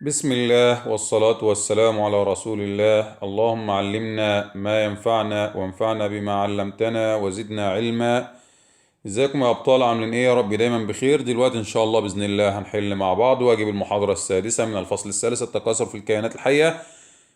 بسم الله والصلاة والسلام على رسول الله. اللهم علمنا ما ينفعنا وانفعنا بما علمتنا وزدنا علما. ازيكم يا أبطال؟ عاملين ايه؟ يا رب دايما بخير. دلوقتي ان شاء الله بإذن الله هنحل مع بعض واجب المحاضرة السادسة من الفصل الثالث، التكاثر في الكائنات الحية.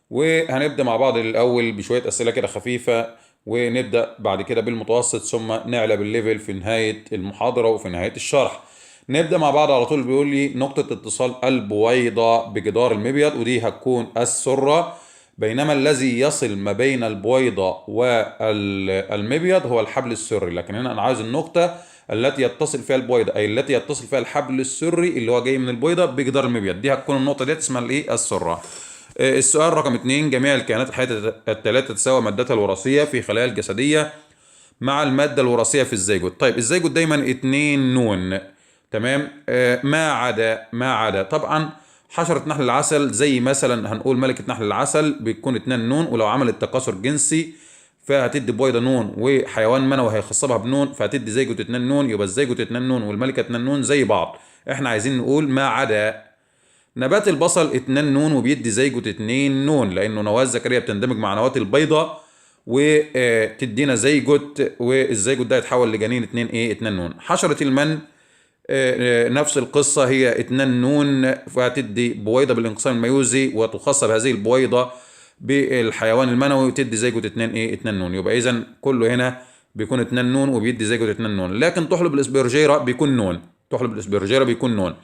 وهنبدأ مع بعض الأول بشوية أسئلة كده خفيفة، ونبدأ بعد كده بالمتوسط، ثم نعلى بالليفل في نهاية المحاضرة وفي نهاية الشرح. نبدأ مع بعض على طول. بيقول لي نقطة اتصال البويضة بجدار المبيض، ودي هتكون السرة، بينما الذي يصل ما بين البويضة والمبيض هو الحبل السري. لكن هنا أنا عايز النقطة التي يتصل فيها البويضة، أي التي يتصل فيها الحبل السري اللي هو جاي من البويضة بجدار المبيض. دي هتكون النقطة دي اسمها الايه؟ السرة. السؤال رقم 2: جميع الكائنات الحية الثلاثة تساوي مادتها الوراثية في خلايا الجسدية مع المادة الوراثية في الزيجوت. طيب الزيجوت دايما 2 نون، تمام. ما عدا طبعا حشرة نحل العسل، زي مثلا هنقول ملكة نحل العسل بتكون 2 نون، ولو عملت تكاثر جنسي فهتدي بويضة نون، وحيوان منوي هيخصبها بنون فهتدي زيجوت 2 نون. يبقى الزيجوت 2 نون والملكة 2 نون زي بعض. احنا عايزين نقول ما عدا نبات البصل 2 نون وبيدي زيجوت 2 نون، لانه نواه الذكريه بتندمج مع نواه البيضاء وتدينا زيجوت، والزيجوت ده يتحول لجنين 2 نون. حشره المن نفس القصه، هي 2 نون فهتدي بويضه بالانقسام الميوزي، وتخصب هذه البويضه بالحيوان المنوي وتدي زيجوت 2 نون. يبقى اذا كله هنا بيكون 2 نون وبيدي زيجوت 2 نون. لكن تحلب الاسبرجيرا بيكون نون، تحلب الاسبرجيرا بيكون نون.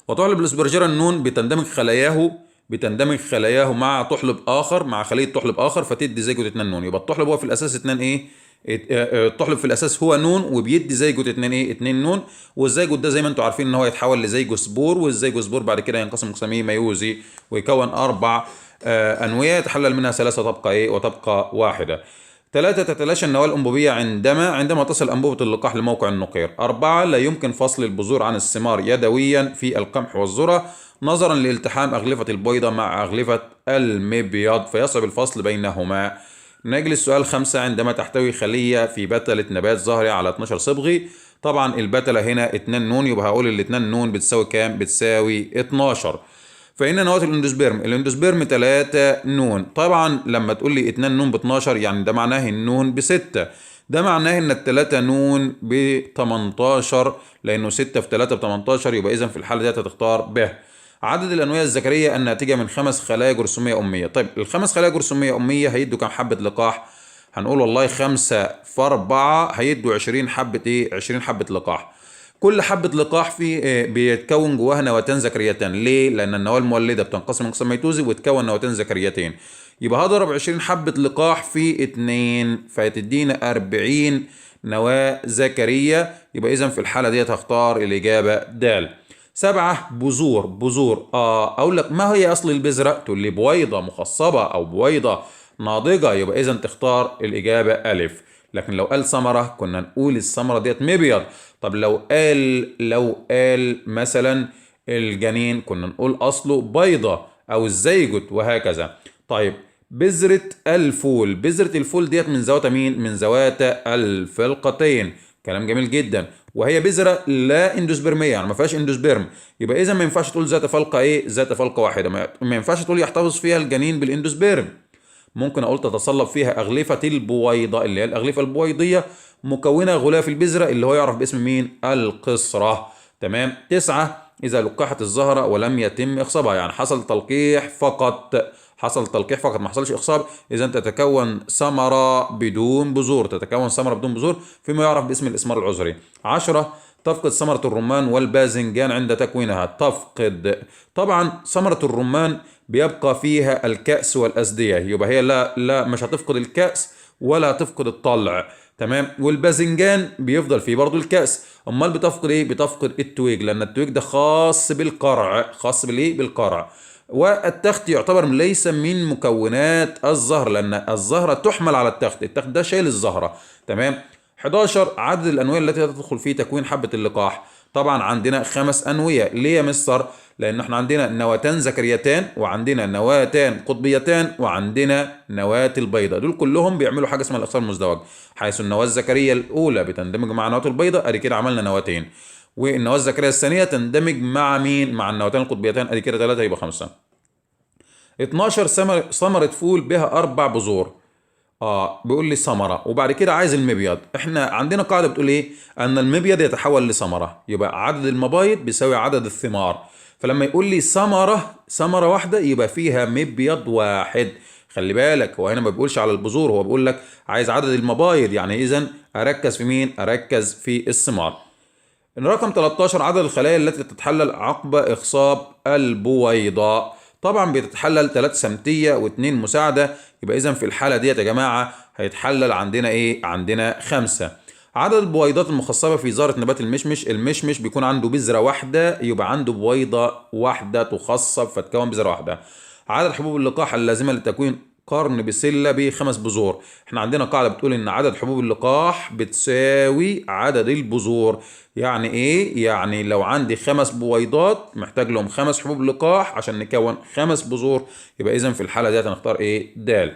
وتحلب الاسبرجيرا النون بتندمج خلاياه مع تحلب اخر، مع خليه تحلب اخر، فتدي زيجوت 2 نون. يبقى التحلب هو في الاساس 2 ايه؟ التحلب في الاساس هو نون وبيدي زيجوت 2 ايه؟ 2 نون. والزيجوت ده زي ما انتم عارفين ان هو يتحول لزيجوسبور، والزيجوسبور بعد كده ينقسم انقساميه ميوزي ويكون 4 انويه يتحلل منها 3 تبقى ايه؟ وتبقى واحده. 3: تتلاشى النواة الأنبوبية عندما تصل أنبوبة اللقاح لموقع النقير. 4: لا يمكن فصل البذور عن الثمار يدويا في القمح والذرة نظرا لالتحام أغلفة البيضة مع أغلفة المبيض، فيصعب الفصل بينهما. نجل السؤال 5: عندما تحتوي خلية في بتلة نبات زهري على 12 صبغي. طبعا البتلة هنا 2 نون، يبقى هقول ال 2 نون بتساوي كام؟ بتساوي 12. فإن نواة الاندوسبيرم 3 نون. طبعا لما تقول لي 2 نون ب 12 يعني ده معناه النون ب 6. ده معناه ان التلاتة نون ب 18، لانه 6 في 3 ب 18. يبقى اذا في الحالة دي هتختار ب. عدد الأنوية الذكرية الناتجة من 5 خلايا جرثومية أمية. طيب الخمس خلايا جرثومية أمية هيدوا كام حبة لقاح؟ هنقول والله 5 في 4 هيدوا 20 حبة ايه؟ 20 حبة لقاح. كل حبة لقاح بيتكون جواها نواتين ذكريتان. ليه؟ لأن النواة المولدة بتنقسم انقسام ميتوزي وتكون نواتين ذكريتين. يبقى هضرب 20 حبة لقاح في 2 فهتدينا 40 نواة ذكرية. يبقى إذا في الحالة دي هختار الإجابة د. 7: بذور. أقول لك ما هي أصل البذرة؟ تقول لي بويضة مخصبة أو بويضة ناضجة، يبقى إذا تختار الإجابة ألف. لكن لو قال ثمرة كنا نقول الثمرة ديت مبيض. طب لو قال مثلا الجنين كنا نقول أصله بيضة أو الزيجوت وهكذا. طيب بذرة الفول ديت من ذوات مين؟ من ذوات الفلقتين. كلام جميل جدا. وهي بذرة لا اندوسبرمية، يعني ما فيهاش اندوسبرم. يبقى إذا ما ينفعش تقول ذات فلقة إيه؟ ذات فلقة واحدة. ما ينفعش تقول يحتفظ فيها الجنين بالاندوسبرم. ممكن اقول تتصلب فيها اغلفه البويضه اللي هي الاغلفه البويضيه مكونه غلاف البذره اللي هو يعرف باسم مين؟ القصره. تمام. 9: اذا لقحت الزهره ولم يتم اخصابها، يعني حصل تلقيح فقط، ما حصلش اخصاب، اذا تتكون ثمره بدون بذور فيما يعرف باسم الاسمار العذري. 10: تفقد ثمرة الرمان والباذنجان عند تكوينها. طبعا ثمرة الرمان بيبقى فيها الكأس والأزدية، يبقى هي لا مش هتفقد الكأس ولا هتفقد الطلع. تمام. والباذنجان بيفضل فيه برضو الكأس. امال بتفقد ايه؟ بتفقد التويج، لان التويج ده خاص بالقرع، بالقرع. والتخت يعتبر ليس من مكونات الزهر، لان الزهرة تحمل على التخت ده شايل الزهرة. تمام. 11: عدد الأنوية التي تدخل في تكوين حبة اللقاح. طبعا عندنا 5 أنوية. ليه يا مستر؟ لأن احنا عندنا نواتان ذكريتان، وعندنا نواتان قطبيتان، وعندنا نواة البيضة. دول كلهم بيعملوا حاجة اسمها الإخصاب المزدوج، حيث النواة الذكرية الأولى بتندمج مع نواة البيضة. أدي كده عملنا نواتين. والنواة الذكرية الثانية تندمج مع مين؟ مع النواتين القطبيتين، ادي كده 3 يبقى 5. 12 ثمرة فول بها 4 بذور. بيقول لي ثمرة وبعد كده عايز المبيض. احنا عندنا قاعدة بتقول ايه؟ ان المبيض يتحول لثمرة، يبقى عدد المبايض بيساوي عدد الثمار. فلما يقول لي ثمرة واحدة يبقى فيها مبيض واحد. خلي بالك هو هنا ما بيقولش على البذور، هو بيقول لك عايز عدد المبايض، يعني اذا اركز في مين؟ اركز في الثمار. رقم 13 عدد الخلايا التي تتحلل عقب إخصاب البويضة. طبعا بتتحلل 3 سمتية و2 مساعدة، يبقى إذا في الحالة ديت يا جماعة هيتحلل عندنا إيه؟ عندنا 5. عدد البويضات المخصبة في زهرة نبات المشمش. المشمش بيكون عنده بذرة واحدة، يبقى عنده بويضة واحدة تخصب فتكون بذرة واحدة. عدد حبوب اللقاح اللازمة لتكوين قرن بسلة ب5 بذور. احنا عندنا قاعدة بتقول ان عدد حبوب اللقاح بتساوي عدد البذور. يعني ايه؟ يعني لو عندي 5 بويضات محتاج لهم 5 حبوب لقاح عشان نكون 5 بذور، يبقى اذا في الحالة ديت هنختار ايه؟ د.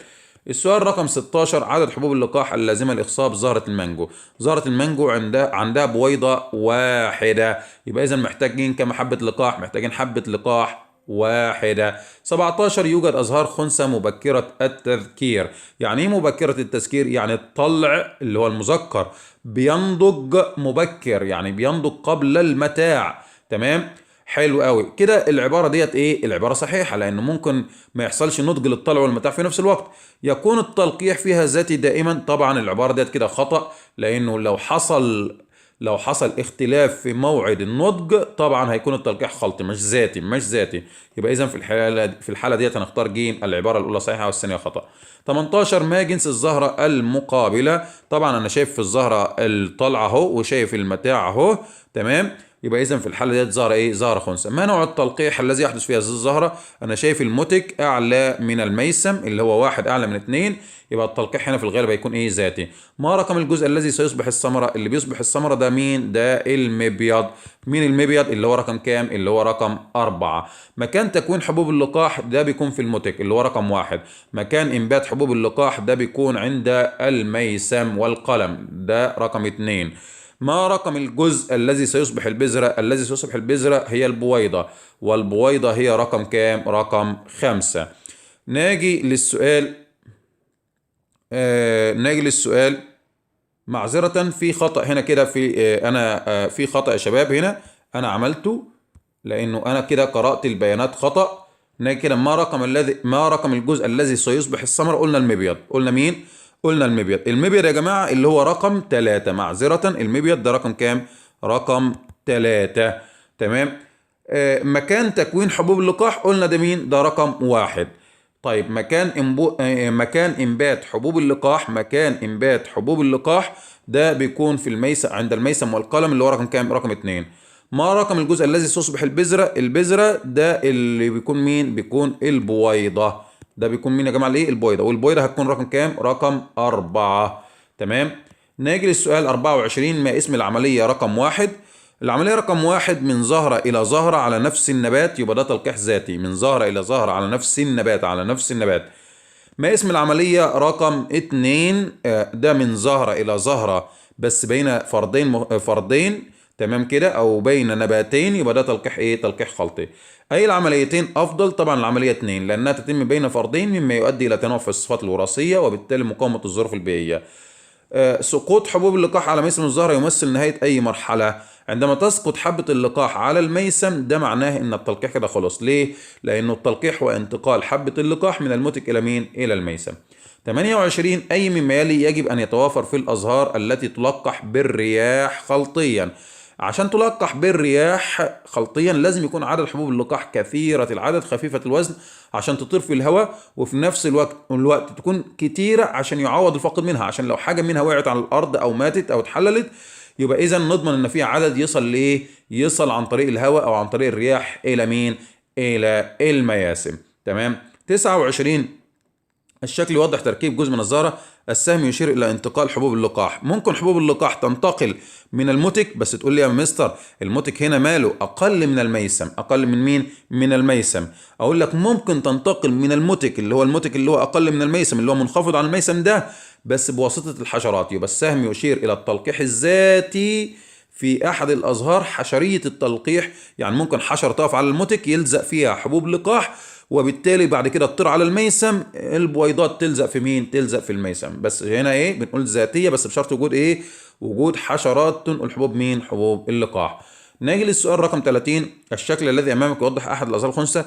السؤال رقم 16 عدد حبوب اللقاح اللازمة لإخصاب زهرة المانجو. زهرة المانجو عندها بويضة واحدة، يبقى إذا محتاجين كم حبة لقاح؟ محتاجين حبة لقاح واحدة. 17 يوجد أزهار خنثى مبكرة التذكير. يعني إيه مبكرة التذكير؟ يعني الطلع اللي هو المذكر بينضج مبكر، يعني بينضج قبل المتاع. تمام؟ حلو قوي كده. العبارة ديت ايه؟ العبارة صحيحة، لأنه ممكن ما يحصلش نضج للطلع والمتاع في نفس الوقت. يكون التلقيح فيها ذاتي دائما. طبعا العبارة ديت كده خطأ، لأنه لو حصل اختلاف في موعد النضج طبعا هيكون التلقيح خلطي مش ذاتي. يبقى اذا في الحاله ديت هنختار ج، العباره الاولى صحيحه والثانيه خطا. 18 ما جنس الزهره المقابله. طبعا انا شايف في الزهره الطلعه اهو وشايف المتاع اهو. تمام؟ يبقى اذا في الحاله ديت زهره ايه؟ زهره خنثى. ما نوع التلقيح الذي يحدث فيها الزهره؟ انا شايف المتك اعلى من الميسم اللي هو 1 اعلى من 2، يبقى التلقيح هنا في الغالب هيكون ايه؟ ذاتي. ما رقم الجزء الذي سيصبح الثمره؟ اللي بيصبح الثمره ده مين؟ ده المبيض. مين المبيض؟ اللي هو رقم كام؟ اللي هو رقم 4. مكان تكوين حبوب اللقاح ده بيكون في المتك اللي هو رقم 1. مكان انبات حبوب اللقاح ده بيكون عند الميسم والقلم ده رقم 2. ما رقم الجزء الذي سيصبح البذرة؟ الذي سيصبح البذرة هي البويضة، والبويضة هي رقم كام؟ رقم 5. ناجي للسؤال معذرة في خطأ هنا كده في خطأ يا شباب هنا أنا عملته، لأنه أنا كده قرأت البيانات خطأ. ناجي كده ما رقم الجزء الذي سيصبح الثمرة؟ قلنا المبيض. قلنا مين؟ قلنا المبيض يا جماعة اللي هو رقم 3. معذرة، المبيض ده رقم كام؟ رقم 3. تمام؟ مكان تكوين حبوب اللقاح قلنا ده مين؟ ده رقم 1. طيب مكان انبات حبوب اللقاح ده بيكون في عند الميسم والقلم اللي هو رقم كام؟ رقم 2. ما رقم الجزء الذي سيصبح البذرة ده اللي بيكون مين؟ بيكون البويضة. ده بيكون مين يا جماعة؟ الايه؟ البويضة. والبويضة هتكون رقم كام؟ رقم 4. تمام؟ نيجي للسؤال 24 ما اسم العملية رقم 1؟ العملية رقم 1 من زهرة إلى زهرة على نفس النبات، يبقى ده تلقيح ذاتي. من زهرة إلى زهرة على نفس النبات. ما اسم العملية رقم 2؟ ده من زهرة إلى زهرة بس بين فردين. تمام كده؟ أو بين نباتين، يبقى ده تلقيح إيه؟ تلقيح خلطي. أي العمليتين أفضل؟ طبعا العملية 2 لأنها تتم بين فردين مما يؤدي إلى تنوع في الصفات الوراثية وبالتالي مقاومة الظروف البيئية. سقوط حبوب اللقاح على ميسم الزهرة يمثل نهاية أي مرحلة؟ عندما تسقط حبة اللقاح على الميسم ده معناه إن التلقيح كده خلص. ليه؟ لأنه التلقيح هو انتقال حبة اللقاح من المتك إلى مين؟ إلى الميسم. 28 أي مما يلي يجب أن يتوافر في الأزهار التي تلقح بالرياح خلطيا؟ عشان تلقح بالرياح خلطيا لازم يكون عدد حبوب اللقاح كثيرة العدد خفيفة الوزن عشان تطير في الهواء، وفي نفس الوقت تكون كتيرة عشان يعوض الفاقد منها، عشان لو حاجة منها وقعت على الأرض أو ماتت أو اتحللت يبقى إذا نضمن إن في عدد يصل لإيه؟ يصل عن طريق الهواء أو عن طريق الرياح إلى مين؟ إلى المياسم. تمام؟ 29 الشكل يوضح تركيب جزء من الزهرة. السهم يشير إلى انتقال حبوب اللقاح. ممكن حبوب اللقاح تنتقل من المتك، بس تقول لي يا مستر المتك هنا ماله أقل من الميسم؟ أقل من مين؟ من الميسم. أقول لك ممكن تنتقل من المتك اللي هو أقل من الميسم اللي هو منخفض عن الميسم ده بس بواسطة الحشرات. يبقى السهم يشير إلى التلقيح الذاتي في أحد الأزهار حشرية التلقيح، يعني ممكن حشرة تقف على الموتك يلزق فيها حبوب لقاح، وبالتالي بعد كده تطير على الميسم، البويضات تلزق في مين؟ تلزق في الميسم. بس هنا ايه بنقول ذاتية، بس بشرط وجود ايه؟ وجود حشرات تنقل حبوب مين؟ حبوب اللقاح. نيجي للسؤال رقم 30. الشكل الذي امامك يوضح احد الازهار الخنثى.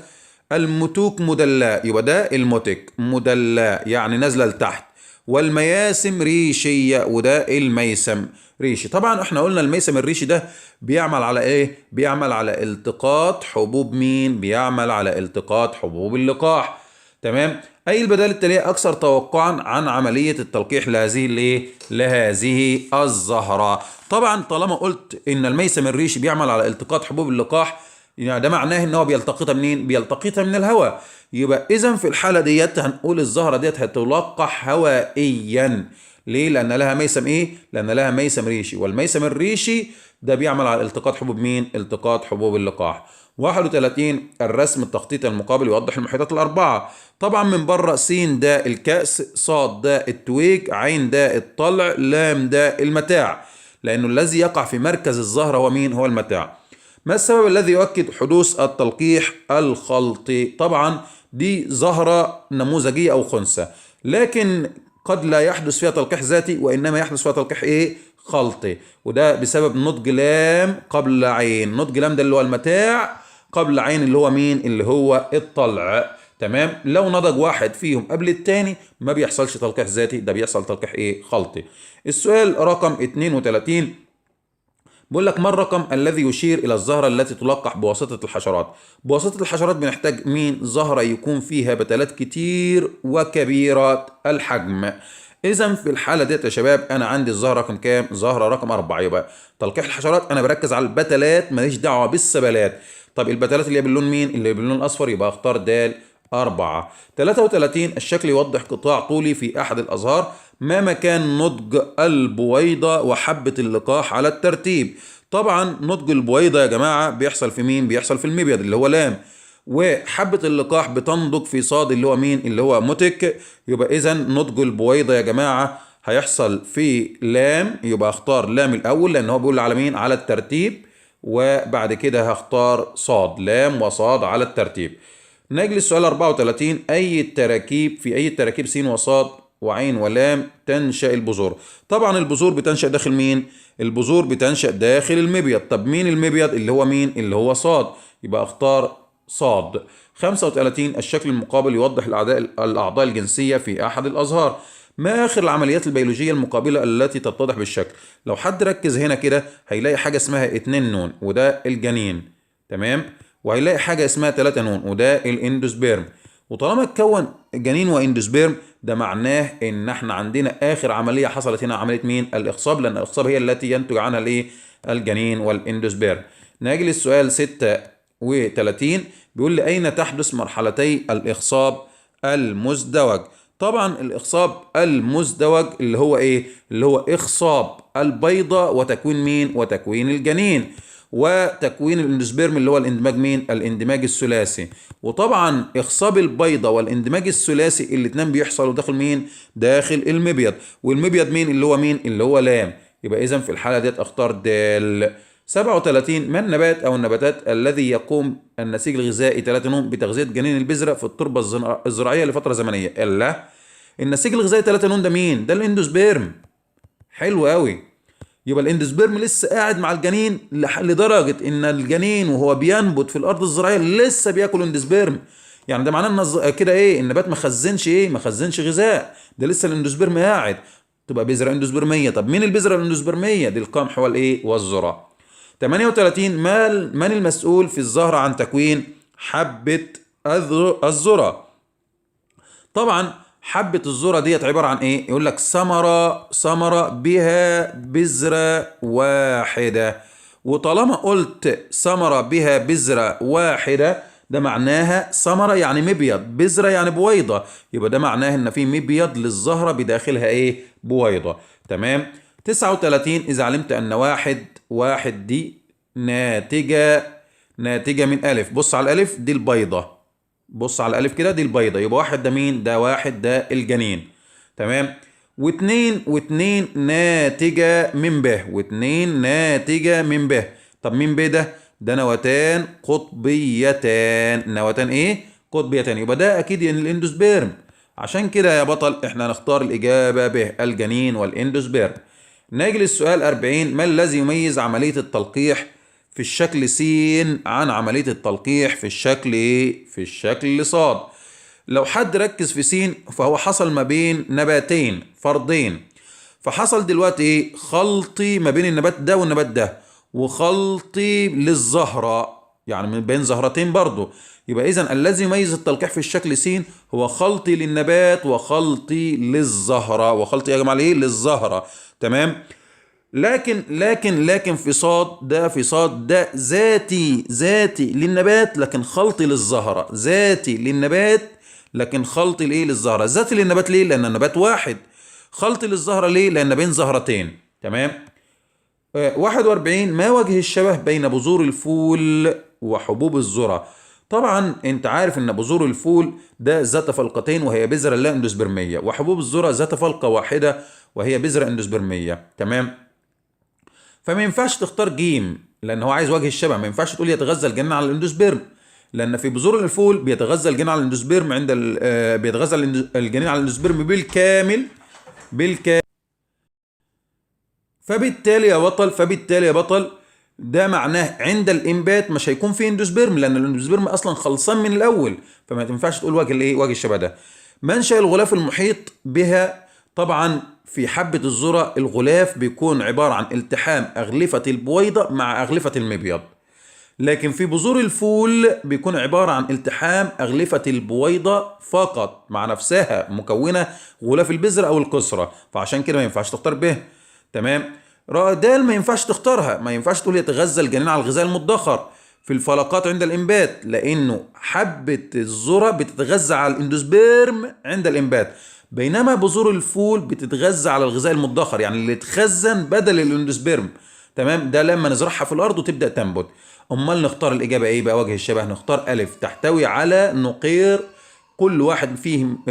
المتوك مدلاه، يبقى ده المتك مدلاه يعني نازله لتحت، والمياسم ريشيه، وده الميسم ريشي. طبعا احنا قلنا الميسم الريشي ده بيعمل على ايه؟ بيعمل على التقاط حبوب مين؟ بيعمل على التقاط حبوب اللقاح. تمام. اي البدائل التاليه اكثر توقعا عن عمليه التلقيح لهذه الايه؟ لهذه الزهره. طبعا طالما قلت ان الميسم الريشي بيعمل على التقاط حبوب اللقاح، يعني ده معناه ان هو بيلتقطها منين؟ بيلتقطها من الهواء. يبقى اذا في الحاله ديت هنقول الزهره ديت هتلقح هوائيا. ليه؟ لان لها ميسم ايه؟ لان لها ميسم ريشي، والميسم الريشي ده بيعمل على التقاط حبوب مين؟ التقاط حبوب اللقاح. 31. الرسم التخطيط المقابل يوضح المحيطات الأربعة. طبعا من بره س ده الكأس، ص ده التويج، عين ده الطلع، لام ده المتاع، لأنه الذي يقع في مركز الزهرة هو مين؟ هو المتاع. ما السبب الذي يؤكد حدوث التلقيح الخلطي؟ طبعا دي زهرة نموذجية أو خنثى، لكن قد لا يحدث فيها تلقيح ذاتي، وإنما يحدث فيها تلقيح إيه؟ خلطي، وده بسبب نضج لام قبل عين. نضج لام ده اللي هو المتاع، قبل عين اللي هو مين؟ اللي هو الطلع. تمام. لو نضج واحد فيهم قبل التاني ما بيحصلش تلقيح ذاتي، ده بيحصل تلقيح ايه؟ خلطي. السؤال رقم 32 بيقول لك ما الرقم الذي يشير الى الزهره التي تلقح بواسطه الحشرات؟ بواسطه الحشرات بنحتاج مين؟ زهره يكون فيها بتلات كتير وكبيرات الحجم. اذا في الحاله ديت يا شباب انا عندي الزهره رقم كام؟ زهره رقم 4. يبقى تلقيح الحشرات انا بركز على البتلات، ماليش دعوه بالسبلات. طب البتلات اللي هي باللون مين؟ اللي باللون الاصفر، يبقى اختار د 4. 33. الشكل يوضح قطاع طولي في احد الازهار. ما مكان نضج البويضه وحبه اللقاح على الترتيب؟ طبعا نضج البويضه يا جماعه بيحصل في مين؟ بيحصل في المبيض اللي هو لام، وحبة اللقاح بتنضج في صاد اللي هو مين؟ اللي هو متك. يبقى إذا نضج البويضة يا جماعة هيحصل في لام، يبقى اختار لام الأول لأن هو بيقول على مين؟ على الترتيب، وبعد كده هختار صاد، لام وصاد على الترتيب. نجي للسؤال 34. أي التراكيب في أي التراكيب س وصاد وعين ولام تنشأ البذور؟ طبعا البذور بتنشأ داخل مين؟ البذور بتنشأ داخل المبيض. طب مين المبيض؟ اللي هو مين؟ اللي هو صاد، يبقى اختار صاد. 35. الشكل المقابل يوضح الأعضاء الجنسية في أحد الأزهار. ما آخر العمليات البيولوجية المقابلة التي تتضح بالشكل؟ لو حد ركز هنا كده هيلاقي حاجة اسمها 2 نون وده الجنين، تمام، وهيلاقي حاجة اسمها 3 نون وده الاندوسبيرم. وطالما اتكون جنين واندوسبيرم ده معناه ان احنا عندنا اخر عملية حصلت هنا عملية مين؟ الاخصاب، لان الاخصاب هي التي ينتج عنها الايه؟ الجنين والاندوسبيرم. نيجي للسؤال 36. بيقول لي أين تحدث مرحلتي الإخصاب المزدوج؟ طبعا الإخصاب المزدوج اللي هو إيه؟ اللي هو إخصاب البيضة وتكوين مين؟ وتكوين الجنين، وتكوين الاندوسبيرم اللي هو الاندماج مين؟ الاندماج الثلاثي. وطبعا إخصاب البيضة والاندماج الثلاثي الاتنين بيحصلوا داخل مين؟ داخل المبيض، والمبيض مين؟ اللي هو مين؟ اللي هو لام. يبقى إذا في الحالة ديت أختار د. 37. ما النبات أو النباتات الذي يقوم النسيج الغذائي 3 نون بتغذية جنين البذرة في التربة الزراعية لفترة زمنية؟ إلا النسيج الغذائي 3 نون ده مين؟ ده الاندوسبيرم. حلو قوي. يبقى الاندوسبيرم لسه قاعد مع الجنين لدرجة إن الجنين وهو بينبت في الأرض الزراعية لسه بياكل اندوسبيرم. يعني ده معناه إن كده إيه؟ النبات ما خزنش إيه؟ ما خزنش غذاء، ده لسه الاندوسبيرم قاعد. تبقى بذرة اندوسبرمية. طب مين البذرة الاندوسبرمية؟ دي القمح والإيه؟ والذرة. 38. من المسؤول في الزهرة عن تكوين حبة الذرة؟ طبعا حبة الذرة ديت عبارة عن ايه؟ يقول لك ثمرة بها بذرة واحدة. وطالما قلت ثمرة بها بذرة واحدة ده معناها ثمرة يعني مبيض، بذرة يعني بويضة، يبقى ده معناه ان في مبيض للزهرة بداخلها ايه؟ بويضة. تمام. 39. إذا علمت أن واحد دي ناتجة من ألف. بص على الألف دي البيضة، بص على الألف كده دي البيضة، يبقى واحد ده مين؟ ده واحد ده الجنين. تمام. واتنين ناتجة من ب، واتنين ناتجة من ب. طب مين ب ده؟ ده نواتان قطبيتان، نواتان ايه؟ قطبيتان. يبقى ده اكيد الاندوسبيرم. عشان كده يا بطل احنا هنختار الاجابة ب، الجنين والاندوسبيرم. نيجي للسؤال 40. ما الذي يميز عملية التلقيح في الشكل س عن عملية التلقيح في الشكل ايه؟ في الشكل ص. لو حد ركز في س فهو حصل ما بين نباتين فردين، فحصل دلوقتي ايه؟ خلطي ما بين النبات ده والنبات ده، وخلطي للزهرة، يعني من بين زهرتين برضو. يبقى اذا الذي يميز التلقيح في الشكل س هو خلطي للنبات وخلطي للزهرة، وخلطي يا جماعة ايه؟ للزهرة. تمام. لكن في صاد ده، في صاد ده ذاتي للنبات لكن خلطي للزهرة، ذاتي للنبات لكن خلطي لايه؟ للزهرة. ذاتي للنبات ليه؟ لان النبات واحد. خلطي للزهرة ليه؟ لان بين زهرتين. تمام. 41. ما وجه الشبه بين بذور الفول وحبوب الذرة؟ طبعا انت عارف ان بذور الفول ده ذات فلقتين وهي بذرة لا اندوسبرمية، وحبوب الذرة ذات فلقة واحدة وهي بذرة اندوسبرمية. تمام. فما ينفعش تختار جيم لان هو عايز وجه الشبه. ما ينفعش تقول يتغذى الجنين على الاندوسبيرم، لان في بذور الفول بيتغذى الجنين على الاندوسبيرم عند بيتغذى الجنين على الاندوسبيرم بالكامل. فبالتالي يا بطل ده معناه عند الانبات مش هيكون في اندوسبيرم، لان الاندوسبيرم اصلا خلصان من الاول، فما تنفعش تقول وجه الايه؟ وجه الشبه ده. منشأ الغلاف المحيط بها؟ طبعا في حبة الذرة الغلاف بيكون عبارة عن التحام أغلفة البويضة مع أغلفة المبيض، لكن في بذور الفول بيكون عبارة عن التحام أغلفة البويضة فقط مع نفسها، مكونة غلاف البذرة أو القصرة، فعشان كده ما ينفعش تختار به. تمام. دال ما ينفعش تختارها، ما ينفعش تقول يتغذى الجنين على الغذاء المدخر في الفلقات عند الإنبات، لأنه حبة الذرة بتتغذى على الاندوسبيرم عند الإنبات، بينما بذور الفول بتتغذى على الغذاء المدخر، يعني اللي اتخزن بدل الاندوسبيرم. تمام. ده لما نزرعها في الأرض وتبدأ تنبت. امال نختار الاجابه ايه بقى؟ وجه الشبه نختار الف، تحتوي على نقير، كل واحد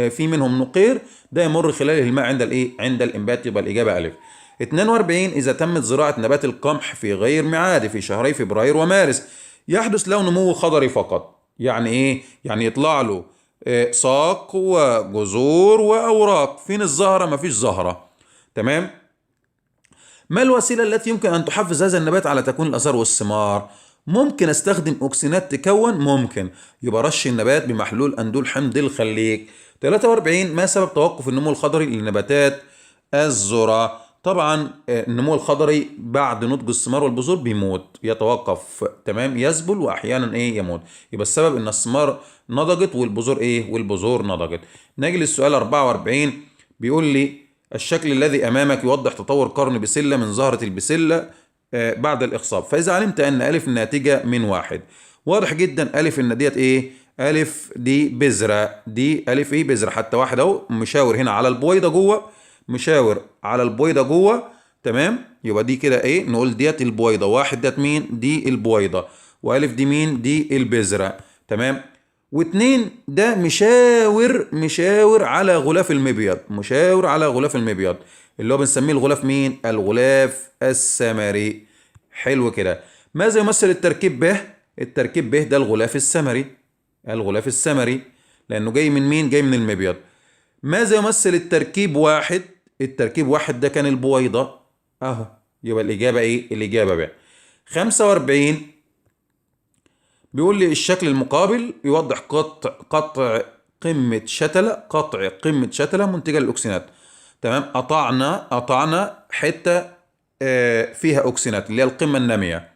فيه منهم نقير، ده يمر خلاله الماء عند الايه؟ عند الانبات. يبقى الاجابه الف. 42. اذا تمت زراعه نبات القمح في غير ميعاده في شهري فبراير ومارس يحدث له نمو خضري فقط. يعني ايه؟ يعني يطلع له ساق وجذور واوراق. فين الزهره؟ مفيش زهره. تمام. ما الوسيلة التي يمكن أن تحفز هذا النبات على تكوين الآثار والثمار؟ ممكن استخدم أكسينات تكون؟ ممكن. يبقى رش النبات بمحلول أندول حمض الخليك. 43. ما سبب توقف النمو الخضري لنباتات الذرة؟ طبعا النمو الخضري بعد نضج الثمار والبذور بيموت، يتوقف. تمام. يذبل واحيانا ايه؟ يموت. يبقى السبب ان الثمار نضجت والبذور ايه؟ والبذور نضجت. نجي للسؤال 44. بيقول لي الشكل الذي أمامك يوضح تطور قرن بسلة من زهرة البسلة بعد الإخصاب. فإذا علمت أن ألف ناتجة من واحد، واضح جدا ألف إن ديت إيه؟ ألف دي بذرة، دي ألف إيه؟ بذرة. حتى واحد أهو مشاور هنا على البويضة جوه، مشاور على البويضة جوه. تمام. يبقى دي كده إيه؟ نقول ديت البويضة. واحد ديت مين؟ دي البويضة. وألف دي مين؟ دي البذرة. تمام. واتنين ده مشاور على غلاف المبيض، مشاور على غلاف المبيض اللي هو بنسميه الغلاف مين؟ الغلاف الثمري. حلو كده. ماذا يمثل التركيب ب؟ التركيب ب ده الغلاف الثمري، الغلاف الثمري لأنه جاي من مين؟ جاي من المبيض. ماذا يمثل التركيب واحد؟ التركيب واحد ده كان البويضة اهو. يبقى الإجابة ايه؟ الإجابة ب. 45. بيقول لي الشكل المقابل يوضح قطع قمة شتلة منتجة للأكسينات. تمام. قطعنا حتة فيها أكسينات اللي هي القمة النامية،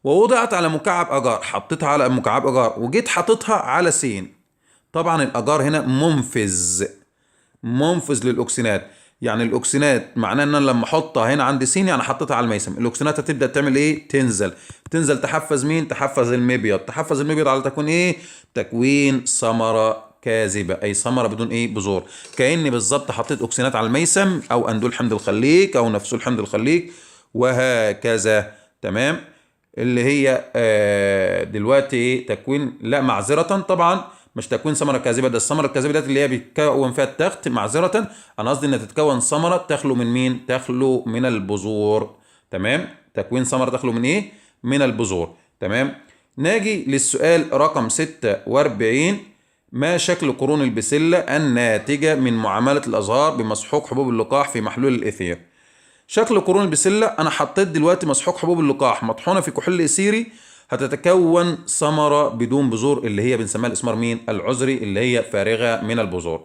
ووضعت على مكعب أجار. حطيتها على مكعب أجار وجيت حطيتها على سين. طبعا الأجار هنا منفذ للأكسينات، يعني الأكسينات معناه ان انا لما احطها هنا عند سين يعني حطيتها على الميسم، الأكسينات هتبدأ تعمل ايه؟ تنزل تحفز مين؟ تحفز المبيض على تكوين ايه؟ تكوين ثمرة كاذبة، اي ثمرة بدون ايه؟ بذور. كأني بالظبط حطيت أكسينات على الميسم او اندول حمض الخليك او نفسه الحمض الخليك وهكذا. تمام. اللي هي دلوقتي ايه؟ تكوين، لا معذرة، طبعا مش تكوين ثمره كاذبه، ده الثمره الكاذبه ديت اللي هي بيتكون فيها التخت. معذره، انا قصدي ان تتكون ثمره تخلو من مين؟ تخلو من البذور. تمام، تكوين ثمره تخلو من ايه؟ من البذور. تمام. ناجي للسؤال رقم 46. ما شكل قرون البسله الناتجه من معامله الازهار بمسحوق حبوب اللقاح في محلول الاثير؟ شكل قرون البسله، انا حطيت دلوقتي مسحوق حبوب اللقاح مطحونه في كحول اثيري، هتتكون ثمره بدون بذور اللي هي بنسميها الاسمار مين؟ العذري، اللي هي فارغه من البذور.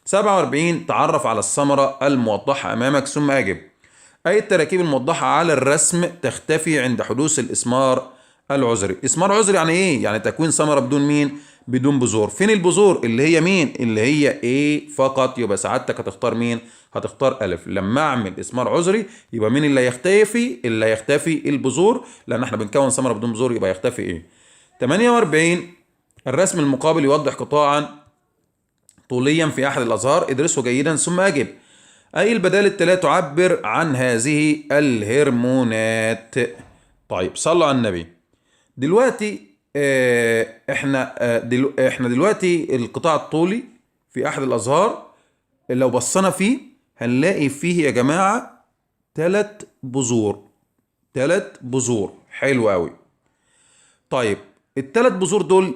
47. تعرف على الثمره الموضحه امامك ثم اجب. اي التراكيب الموضحه على الرسم تختفي عند حدوث الاسمار العذري؟ اسمار عذري يعني ايه؟ يعني تكوين ثمره بدون مين؟ بدون بذور. فين البذور؟ اللي هي مين؟ اللي هي ايه فقط. يبقى سعادتك هتختار مين؟ هتختار الف. لما اعمل اسمار عذري يبقى مين اللي هيختفي؟ اللي هيختفي البذور، لان احنا بنكون ثمره بدون بذور، يبقى يختفي ايه. 48. الرسم المقابل يوضح قطاعا طوليا في احد الازهار، ادرسه جيدا ثم اجب. اي البدائل التاليه تعبر عن هذه الهرمونات؟ طيب صلوا على النبي. دلوقتي احنا دلوقتي القطاع الطولي في احد الازهار لو بصينا فيه هنلاقي فيه يا جماعه 3 بذور. 3 بذور. حلو قوي. طيب ال3 بذور دول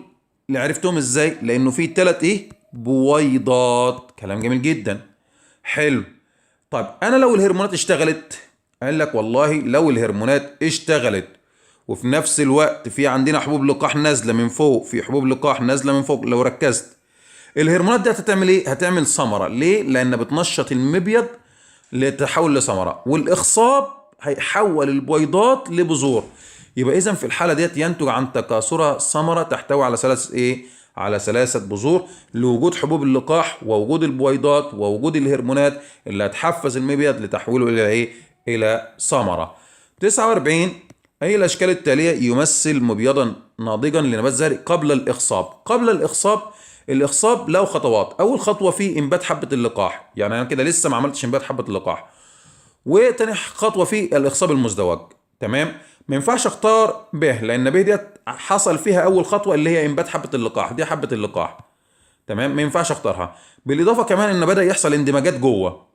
اللي عرفتهم ازاي؟ لانه فيه 3 ايه؟ بويضات. كلام جميل جدا. حلو. طيب انا لو الهرمونات اشتغلت، قال لك والله لو الهرمونات اشتغلت وفي نفس الوقت في عندنا حبوب لقاح نازله من فوق، في حبوب لقاح نازله من فوق، لو ركزت الهرمونات دي هتعمل ايه؟ هتعمل ثمره. ليه؟ لان بتنشط المبيض لتحول لثمره، والاخصاب هيحول البويضات لبذور. يبقى اذا في الحاله ديت ينتج عن تكاثرها ثمره تحتوي على 3 ايه؟ على 3 بذور، لوجود حبوب اللقاح ووجود البويضات ووجود الهرمونات اللي هتحفز المبيض لتحويله الى ايه؟ الى ثمره. 49. اي الاشكال التاليه يمثل مبيضا ناضجا لنبات زهري قبل الاخصاب؟ قبل الاخصاب، الاخصاب له خطوات. اول خطوه فيه انبات حبه اللقاح، يعني انا كده لسه ما عملتش انبات حبه اللقاح. وتاني خطوه فيه الاخصاب المزدوج. تمام. ما ينفعش اختار ب، لان ب ديت حصل فيها اول خطوه اللي هي انبات حبه اللقاح، دي حبه اللقاح. تمام، ما ينفعش اختارها. بالاضافه كمان ان بدا يحصل اندماجات جوه.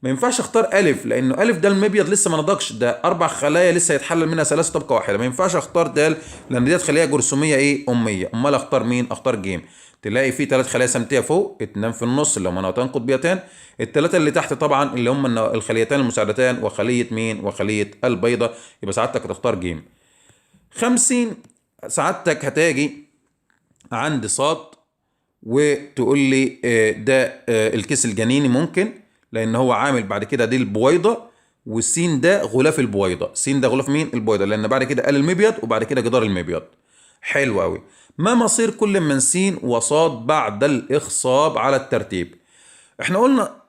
ما ينفعش اختار الف، لانه الف ده المبيض لسه ما نضجش، ده 4 خلايا لسه هيتحلل منها 3 طبقه واحده. ما ينفعش اختار د، لان ديت خليه جرثوميه ايه؟ اميه. امال اختار مين؟ اختار ج. تلاقي فيه 3 خلايا سمتيه فوق، 2 في النص اللي هم نواتان قطبيتان، ال3 اللي تحت طبعا اللي هم الخليتان المساعدتان، وخليه مين؟ وخليه البيضه. يبقى سعادتك هتختار ج. 50. سعادتك هتاجي عند صاد وتقول لي ده الكيس الجنيني ممكن، لان هو عامل بعد كده دي البويضه، والسين ده غلاف البويضه. سين ده غلاف مين؟ البويضه، لان بعد كده قال المبيض وبعد كده جدار المبيض. حلو قوي. ما مصير كل من سين وصاد بعد الاخصاب على الترتيب؟ احنا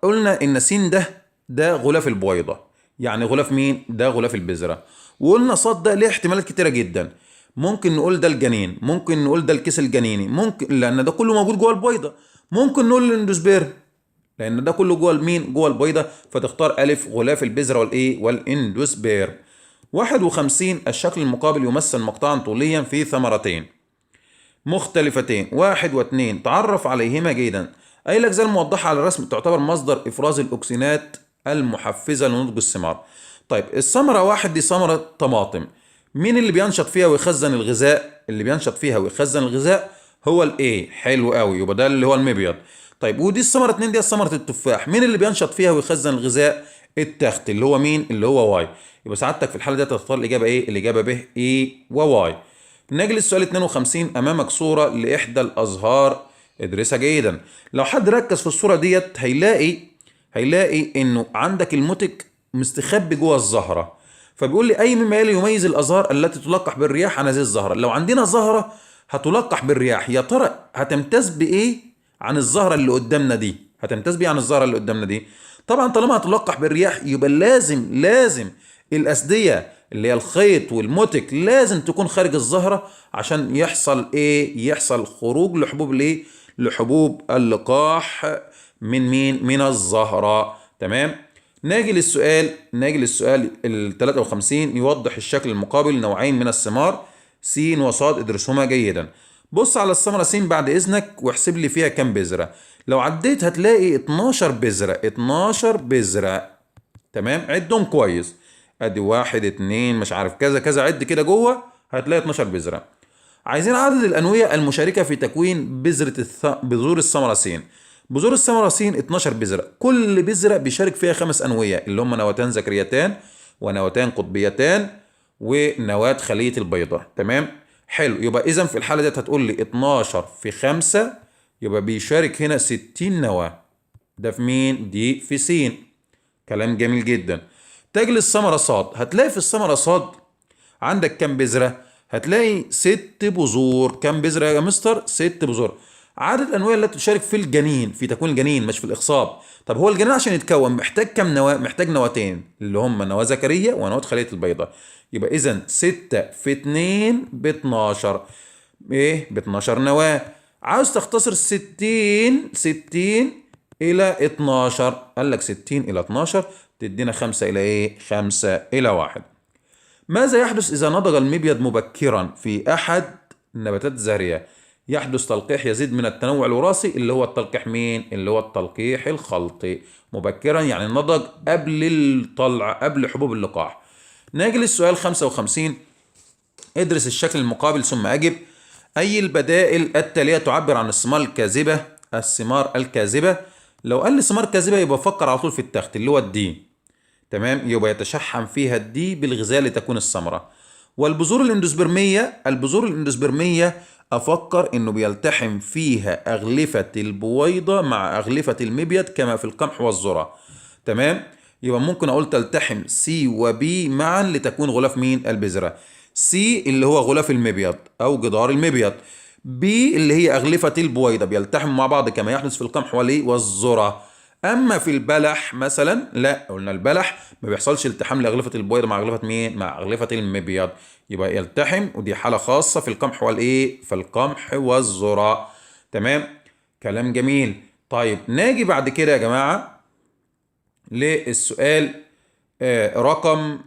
قلنا ان سين ده غلاف البويضه، يعني غلاف مين؟ ده غلاف البذره. وقلنا صاد ده ليه احتمالات كتيره جدا. ممكن نقول ده الجنين، ممكن نقول ده الكيس الجنيني، ممكن لان ده كله موجود جوه البويضه. ممكن نقول الاندوسبير، لان ده كله جوه مين؟ جوه البيضه. فتختار الف غلاف البذره والايه؟ والاندوسبير. 51. الشكل المقابل يمثل مقطعا طوليا في ثمرتين مختلفتين 1 و2، تعرف عليهما جيدا. اي الاجزاء الموضحه على الرسم تعتبر مصدر افراز الاكسينات المحفزه لنضج الثمار؟ طيب الثمره 1 دي ثمره طماطم. مين اللي بينشط فيها ويخزن الغذاء؟ اللي بينشط فيها ويخزن الغذاء هو الايه. حلو قوي، يبقى ده اللي هو المبيض. طيب ودي الثمره 2 دي ثمره التفاح. مين اللي بينشط فيها ويخزن الغذاء؟ التخت، اللي هو مين؟ اللي هو واي. يبقى سعادتك في الحاله دي تختار الاجابه ايه؟ الاجابه ب ايه وواي. نجي للسؤال 52. امامك صوره لاحدى الازهار، ادرسها جيدا. لو حد ركز في الصوره ديت هيلاقي انه عندك المتك مستخبي جوه الزهره. فبيقول لي اي مما يلي يميز الازهار التي تلقح بالرياح عن هذه الزهره؟ لو عندنا زهره هتلقح بالرياح، يا ترى هتمتاز بايه عن الزهره اللي قدامنا دي؟ هتمتاز بايه عن الزهره اللي قدامنا دي؟ طبعا طالما هتلقح بالرياح يبقى لازم الاسديه اللي هي الخيط والمتك لازم تكون خارج الزهره، عشان يحصل ايه؟ يحصل خروج لحبوب الايه؟ لحبوب اللقاح من مين؟ من الزهره. تمام. ناجي للسؤال ال 53. يوضح الشكل المقابل نوعين من الثمار س وصاد، ادرسهما جيدا. بص على الثمرة س بعد إذنك واحسب لي فيها كام بذرة. لو عديت هتلاقي 12 بذرة، 12 بذرة. تمام، عدهم كويس. ادي واحد اتنين مش عارف كذا كذا، عد كده جوه هتلاقي 12 بذرة. عايزين عدد الأنوية المشاركة في تكوين بذور الثمرة س. بذور الثمرة س 12 بذرة، كل بذرة بيشارك فيها 5 أنوية اللي هم نواتان ذكريتان ونواتان قطبيتان ونواة خلية البيضة. تمام، حلو. يبقى إذا في الحالة ديت هتقول لي 12 في 5 يبقى بيشارك هنا 60 نواة. ده في مين؟ دي في س. كلام جميل جدا. تاج للثمرة ص، هتلاقي في الثمرة ص عندك كام بذرة؟ هتلاقي 6 بذور. كام بذرة يا مستر؟ 6 بذور. عدد الأنوية التي تشارك في الجنين، في تكوين الجنين مش في الإخصاب. طب هو الجنين عشان يتكون محتاج كام نواة؟ محتاج نواتين اللي هم نواة ذكرية ونواة خلية البيضة. يبقى إذا 6 في 2 ب 12. إيه؟ ب 12 نواة. عاوز تختصر 60 إلى 12. قال لك 60 إلى 12 تدينا 5 إلى إيه؟ 5 إلى 1. ماذا يحدث إذا نضج المبيض مبكرا في أحد النباتات الزهرية؟ يحدث تلقيح يزيد من التنوع الوراثي اللي هو التلقيح مين؟ اللي هو التلقيح الخلطي. مبكرا يعني نضج قبل الطلع، قبل حبوب اللقاح. نيجي للسؤال 55. ادرس الشكل المقابل ثم أجب. أي البدائل التالية تعبر عن الثمار الكاذبة؟ الثمار الكاذبة، لو قال لي ثمار كاذبة يبقى فكر على طول في التخت اللي هو الدي. تمام، يبقى يتشحم فيها الدي بالغذاء لتكون الثمرة. والبذور الاندوسبرمية، البذور الاندوسبرمية أفكر إنه بيلتحم فيها أغلفة البويضة مع أغلفة المبيض كما في القمح والذرة. تمام، يبقى ممكن أقول تلتحم سي وبي معا لتكون غلاف مين؟ البذرة. سي اللي هو غلاف المبيض أو جدار المبيض، بي اللي هي أغلفة البويضة بيلتحموا مع بعض كما يحدث في القمح والذرة. اما في البلح مثلا لا، قلنا البلح ما بيحصلش التحام لاغلفه البويضه مع اغلفه مين؟ مع اغلفه المبيض. يبقى يلتحم، ودي حاله خاصه في القمح والايه؟ في القمح والذره. تمام، كلام جميل. طيب ناجي بعد كده يا جماعه للسؤال رقم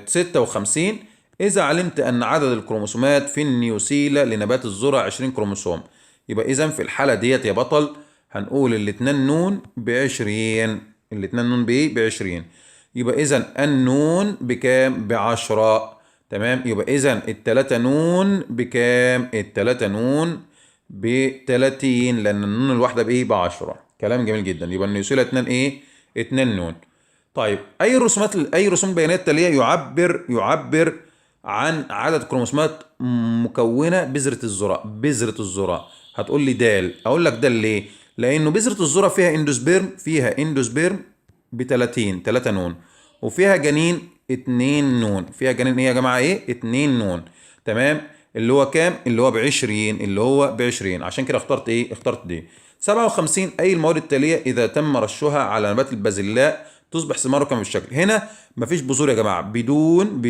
56. اذا علمت ان عدد الكروموسومات في النيوسيلا لنبات الذره 20 كروموسوم، يبقى اذا في الحاله ديت يا بطل هنقول الاتنين نون ب20. الاتنين نون بايه؟ ب20. يبقى اذا النون بكام؟ ب10. تمام، يبقى اذا التلاتة نون بكام؟ التلاتة نون ب30 لان النون الواحدة بايه؟ ب10. كلام جميل جدا. يبقى النيوسيلا اتنين ايه؟ اتنين نون. طيب اي رسوم بيانات التالية يعبر عن عدد كروموسومات مكونة بذرة الذرة؟ بذرة الذرة هتقول لي دال. اقول لك دال ليه؟ لانه بذرة الذرة فيها اندوسبيرم ب 30 3 نون، وفيها جنين 2 نون. فيها جنين ايه يا جماعة؟ ايه؟ 2 نون. تمام، اللي هو كام؟ اللي هو ب20. اللي هو ب20، عشان كده اخترت ايه؟ اخترت دي. 57. اي المواد التالية اذا تم رشها على نبات البازلاء تصبح ثماره كما في الشكل؟ هنا مفيش بذور يا جماعه، بدون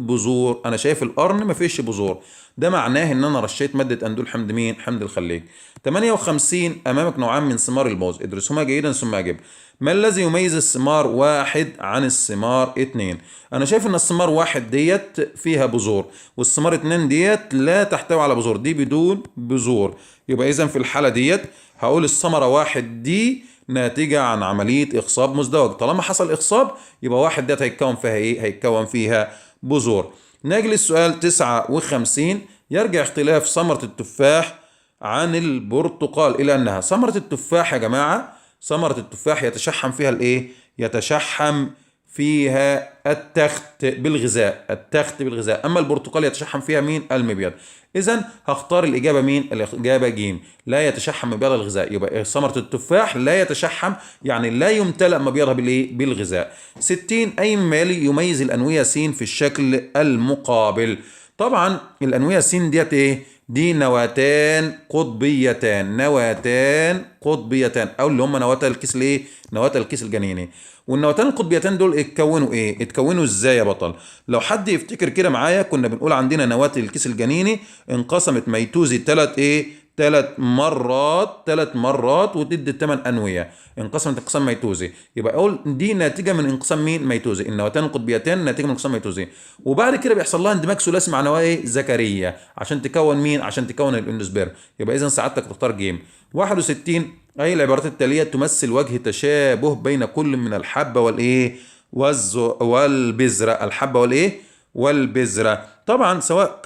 بذور. انا شايف القرن مفيش بذور، ده معناه ان انا رشيت ماده اندول حمض مين؟ حمض الخليج. 58. امامك نوعان من ثمار الموز، ادرسهما جيدا ثم اجب. ما الذي يميز الثمار 1 عن الثمار 2؟ انا شايف ان الثمار 1 ديت فيها بذور، والثمار 2 ديت لا تحتوي على بذور، دي بدون بذور. يبقى اذا في الحاله ديت هقول الثمره 1 دي ناتجة عن عملية إخصاب مزدوج. طالما حصل إخصاب يبقى 1 ديت هيتكون فيها إيه؟ هيتكون فيها بذور. نجي للسؤال 59. يرجع اختلاف ثمرة التفاح عن البرتقال إلى أنها ثمرة التفاح يا جماعة، ثمرة التفاح يتشحم فيها الإيه؟ يتشحم فيها التخت بالغذاء. أما البرتقال يتشحم فيها مين؟ المبيض. إذا هختار الإجابة مين؟ الإجابة ج، لا يتشحم مبيض الغذاء. يبقى ثمرة التفاح لا يتشحم يعني لا يمتلأ مبيضها بالإيه؟ بالغذاء. 60. أي مما يلي يميز الأنوية س في الشكل المقابل؟ طبعا الأنوية س ديت إيه؟ دي نواتان قطبيتان، أو اللي هم نواة الكيس الإيه؟ نواة الكيس الجنيني. والنواتان القطبيتان دول اتكونوا ايه؟ اتكونوا ازاي يا بطل؟ لو حد يفتكر كده معايا كنا بنقول عندنا نواة الكيس الجنيني انقسمت ميتوزي ثلاث مرات وتدي 8 انويه انقسمت انقسام ميتوزي. يبقى اقول دي ناتجه من انقسام مين؟ ميتوزي. النواتان القطبيتان ناتجه من انقسام ميتوزي. وبعد كده بيحصل لها اندماج ثلاثي مع نواه ايه؟ ذكريه عشان تكون مين؟ عشان تكون الاندوسبيرم. يبقى اذا سعادتك تختار جيم. 61 اي العبارات التاليه تمثل وجه تشابه بين كل من الحبه والايه؟ والبذره. الحبه والايه؟ والبذره. طبعا سواء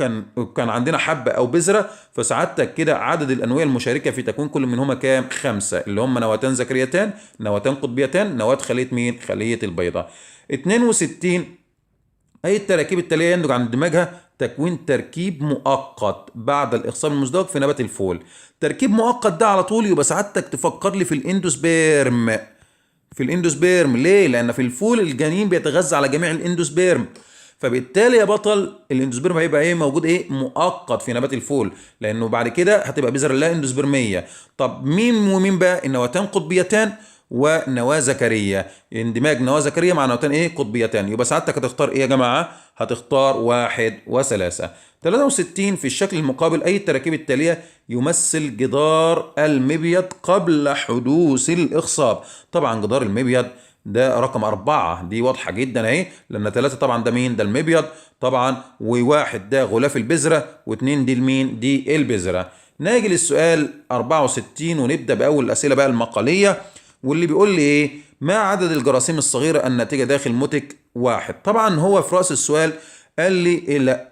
كان عندنا حبه او بذره، فسعادتك كده عدد الانويه المشاركه في تكوين كل منهما كام؟ 5، اللي هم نواتان ذكريتان، نواتان قطبيتان، نواه خليه مين؟ خليه البيضه. 62 اي التراكيب التاليه ينتج عن اندماجها تكوين تركيب مؤقت بعد الاخصاب المزدوج في نبات الفول. تركيب مؤقت ده على طول يبقى سعادتك تفكر لي في الاندوسبيرم. في الاندوسبيرم ليه؟ لان في الفول الجنين بيتغذى على جميع الاندوسبيرم، فبالتالي يا بطل الاندوسبيرم هيبقى ايه؟ موجود ايه؟ مؤقت في نبات الفول، لانه بعد كده هتبقى بذره لا اندوسبيرميه. طب مين ومين بقى؟ النواتان قطبيتان ونواه ذكريه. اندماج نواه ذكريه مع نواتان ايه؟ قطبيتان. يبقى سعادتك هتختار ايه يا جماعه؟ هتختار 1 و3. 63 في الشكل المقابل اي التراكيب التاليه يمثل جدار المبيض قبل حدوث الاخصاب. طبعا جدار المبيض ده رقم 4، دي واضحة جدا اهي، لأن 3 طبعا ده مين؟ ده المبيض طبعا، و1 ده غلاف البذرة، و2 دي المين؟ دي البذرة. ناجي للسؤال 64 ونبدأ بأول الأسئلة بقى المقالية، واللي بيقول لي ايه؟ ما عدد الجراثيم الصغيرة الناتجة داخل متك 1؟ طبعا هو في رأس السؤال قال لي إلى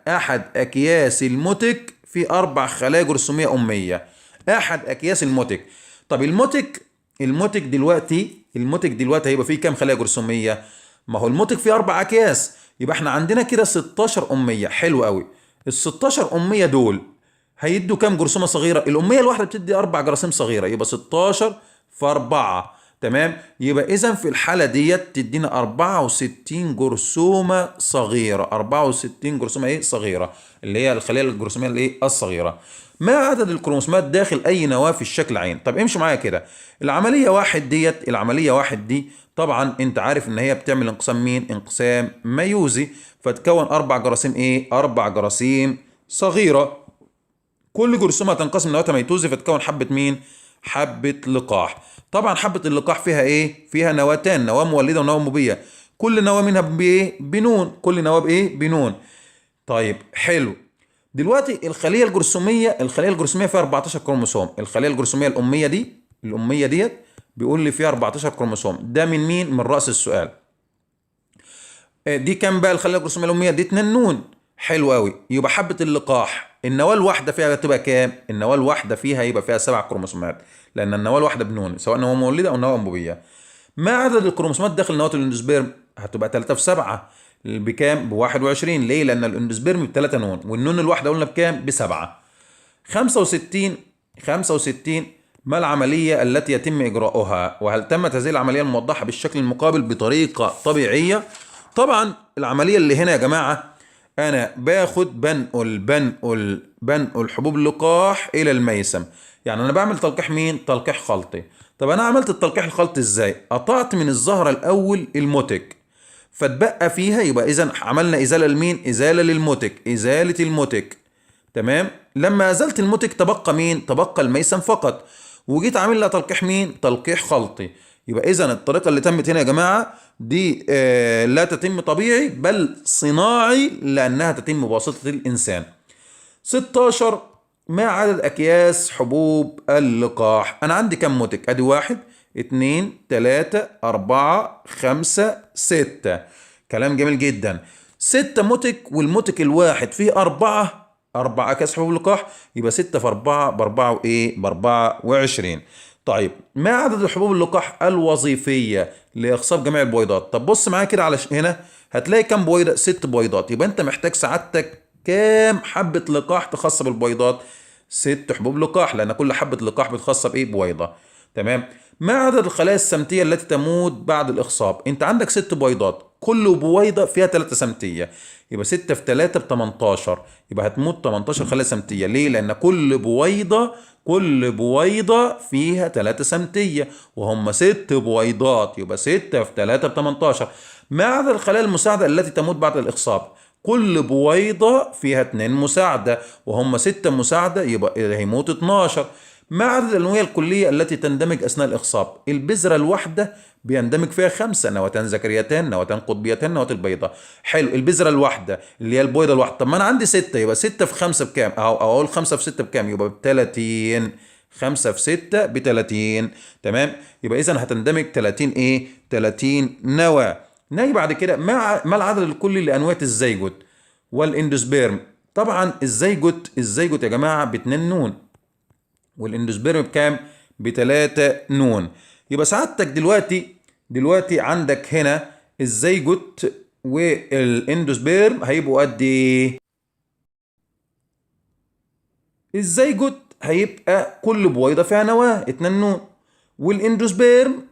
أحد أكياس المتك في 4 خلايا جرثومية أمية. أحد أكياس المتك. طب المتك دلوقتي هيبقى فيه كام خلايا جرثوميه؟ ما هو المتك فيه 4 اكياس، يبقى احنا عندنا كده 16 اميه. حلو قوي. ال 16 اميه دول هيدوا كام جرثومه صغيره؟ الاميه الواحده بتدي 4 جراثيم صغيره، يبقى 16 في 4. تمام. يبقى اذا في الحاله ديت تدينا 64 جرثومه صغيره. 64 جرثومه ايه؟ صغيره، اللي هي الخليه الجرثوميه الايه؟ الصغيره. ما عدد الكروموسومات داخل اي نواه في الشكل عين؟ طب امشي معايا كده. العمليه واحد دي طبعا انت عارف ان هي بتعمل انقسام مين؟ انقسام ميوزي، فتكون 4 جراثيم ايه؟ 4 جراثيم صغيره. كل جرثومه تنقسم نواتها ميتوزي فتكون حبه مين؟ حبه لقاح. طبعا حبه اللقاح فيها ايه؟ فيها نواتان، نواه مولده ونواه مبيه. كل نواه منها بايه؟ بنون. كل نواه بايه؟ بنون. طيب حلو. دلوقتي الخليه الجرثوميه فيها 14 كروموسوم. الخليه الجرثوميه الاميه ديت بيقول لي فيها 14 كروموسوم. ده من مين؟ من راس السؤال. دي كام بقى الخليه الجرثوميه الاميه؟ دي 2 نون. حلو قوي. يبقى حبه اللقاح النواه الواحده فيها تبقى كام؟ النواه الواحده فيها يبقى فيها 7 كروموسومات، لان النواه الواحده بنون، سواء نواه مولده او نواه انبوبيه. ما عدد الكروموسومات داخل نواه الاندوسبيرم؟ هتبقى 3 في 7 بكام؟ ب 21. ليه؟ لان الاندوسبيرم ب3 نون، والنون الواحده قلنا بكام؟ ب7. 65 ما العمليه التي يتم اجراؤها؟ وهل تمت هذه العمليه الموضحه بالشكل المقابل بطريقه طبيعيه؟ طبعا العمليه اللي هنا يا جماعه انا باخد بنقل حبوب اللقاح الى الميسم. يعني انا بعمل تلقيح مين؟ تلقيح خلطي. طب انا عملت التلقيح الخلطي ازاي؟ قطعت من الزهره الاول المتك، فتبقى فيها، يبقى اذا عملنا ازاله لمين؟ ازاله للمتك، ازاله المتك. تمام. لما ازلت المتك تبقى مين؟ تبقى الميسم فقط، وجيت عامل لها تلقيح مين؟ تلقيح خلطي. يبقى اذا الطريقه اللي تمت هنا يا جماعه دي لا تتم طبيعي بل صناعي، لانها تتم بواسطه الانسان. 16 ما عدد اكياس حبوب اللقاح؟ انا عندي كم متك؟ ادي 1 2 3 4 5 6. كلام جميل جدا. 6 متك، والمتك الواحد فيه 4 أكياس حبوب لقاح، يبقى 6 في 4 ب4 وإيه؟ ب24. طيب ما عدد الحبوب اللقاح الوظيفية لإخصاب جميع البويضات؟ طب بص معايا كده على هنا هتلاقي كام بويضة؟ 6 بويضات. يبقى أنت محتاج سعادتك كام حبة لقاح تخص بالبويضات؟ 6 حبوب لقاح، لأن كل حبة لقاح بتخص بإيه؟ بويضة. تمام. ما عدد الخلايا السمتية التي تموت بعد الإخصاب؟ أنت عندك 6 بويضات، كل بويضة فيها 3 سمتية، يبقى 6 في 3 ب 18، يبقى هتموت 18 خلايا سمتية. ليه؟ لأن كل بويضة فيها 3 سمتية، وهم 6 بويضات، يبقى 6 في 3 ب 18. ما عدد الخلايا المساعدة التي تموت بعد الإخصاب؟ كل بويضة فيها 2 مساعدة، وهم 6 مساعدة، يبقى هيموت 12. ما عدد الأنوية الكلية التي تندمج أثناء الإخصاب؟ البذرة الواحدة بيندمج فيها 5 نواتان ذكريتان، نواتان قطبيتان، نواة البيضة. حلو، البذرة الواحدة اللي هي البويضة الواحدة. طب ما أنا عندي 6، يبقى 6 في 5 بكام؟ أو أقول 5 في 6 بكام؟ يبقى ب 30. 5 في 6 ب 30. تمام، يبقى إذا هتندمج 30 إيه؟ 30 نواة. نيجي بعد كده، ما العدد الكلي لأنواة الزيجوت والاندوسبيرم؟ طبعا الزيجوت يا جماعة ب 2 نون، والاندوسبيرم بكام؟ ب3 نون. يبقى سعادتك دلوقتي عندك هنا الزيجوت والاندوسبيرم هيبقوا قد ايه؟ الزيجوت هيبقى كل بويضة فيها نواة 2 نون، والاندوسبيرم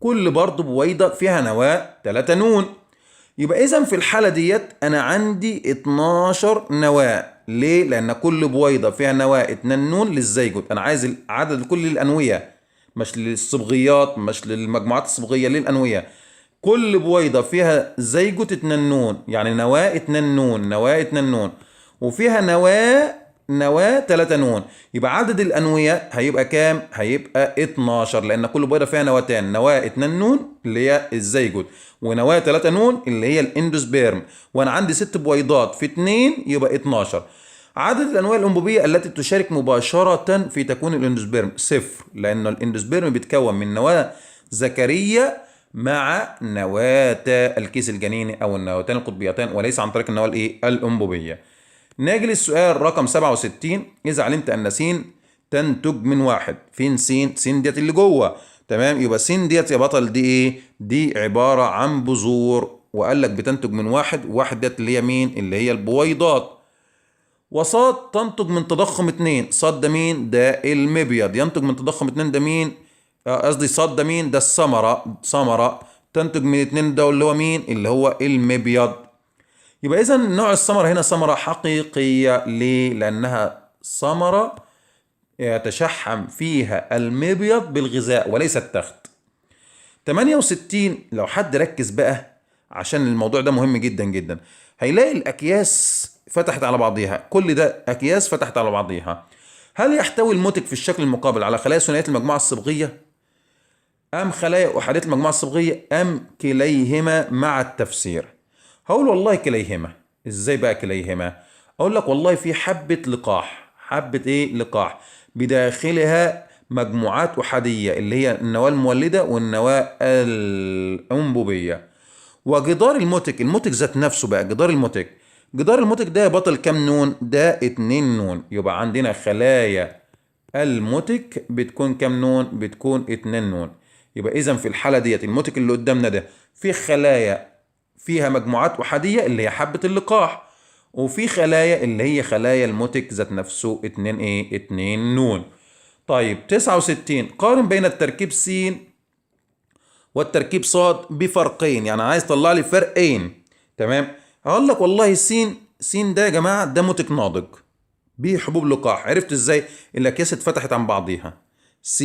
كل برضه بويضة فيها نواة 3 نون. يبقى إذا في الحالة ديت أنا عندي 12 نواة. ليه؟ لأن كل بويضة فيها نواة 2 نون للزيجوت. أنا عايز العدد الكلي للأنوية، مش للصبغيات، مش للمجموعات الصبغية، للأنوية. كل بويضة فيها زيجوت 2 نون، يعني نواة 2 نون، نواة 2 نون، وفيها نواة 3 نون. يبقى عدد الأنوية هيبقى كام؟ هيبقى 12، لأن كل بويضة فيها نواتان، نواة 2 نون اللي هي الزيجوت، ونواة 3 نون اللي هي الاندوسبيرم. وأنا عندي 6 بويضات في 2 يبقى 12. عدد الأنواع الأنبوبية التي تشارك مباشرة في تكوين الاندوسبيرم 0، لأن الاندوسبيرم بيتكون من نواة ذكرية مع نواة الكيس الجنيني أو النواتان القطبيتان، وليس عن طريق النواة الأنبوبية. نيجي للسؤال رقم 67. إذا علمت أن س تنتج من واحد، فين س؟ س ديت اللي جوه. تمام، يبقى س ديت يا بطل دي إيه؟ دي عبارة عن بذور، وقال لك بتنتج من واحد، واحد ديت اللي هي مين؟ اللي هي البويضات. وصاد تنتج من تضخم 2، صاد ده مين؟ ده المبيض. ينتج من تضخم 2 ده مين؟ قصدي صاد ده مين؟ ده ثمرة تنتج من 2 ده اللي هو مين؟ اللي هو المبيض. يبقى إذا نوع الثمرة هنا ثمرة حقيقية. ليه؟ لأنها ثمرة يتشحم فيها المبيض بالغذاء وليس التخت. 68. لو حد ركز بقى عشان الموضوع ده مهم جدا جدا، هيلاقي الأكياس فتحت على بعضيها. كل ده أكياس فتحت على بعضيها. هل يحتوي المنتج في الشكل المقابل على خلايا ثنائية المجموعة الصبغية، أم خلايا أحادية المجموعة الصبغية، أم كليهما مع التفسير؟ هقول والله كليهما. ازاي بقى كليهما؟ اقول لك والله في حبة لقاح، حبة ايه؟ لقاح بداخلها مجموعات أحادية اللي هي النواة المولدة والنواة الأنبوبية. وجدار الموتك ذات نفسه بقى، جدار الموتك ده يا بطل كام نون؟ ده 2 نون. يبقى عندنا خلايا الموتك بتكون كام نون؟ بتكون 2 نون. يبقى إذا في الحالة ديت الموتك اللي قدامنا ده في خلايا فيها مجموعات أحادية اللي هي حبة اللقاح، وفي خلايا اللي هي خلايا الموتك ذات نفسه 2 ايه؟ 2 نون. طيب 69. قارن بين التركيب س والتركيب ص بفرقين، يعني عايز تطلع لي فرقين. تمام، هقول لك والله س ده يا جماعة ده موتك ناضج به حبوب لقاح. عرفت ازاي؟ الاكياس اتفتحت عن بعضيها. س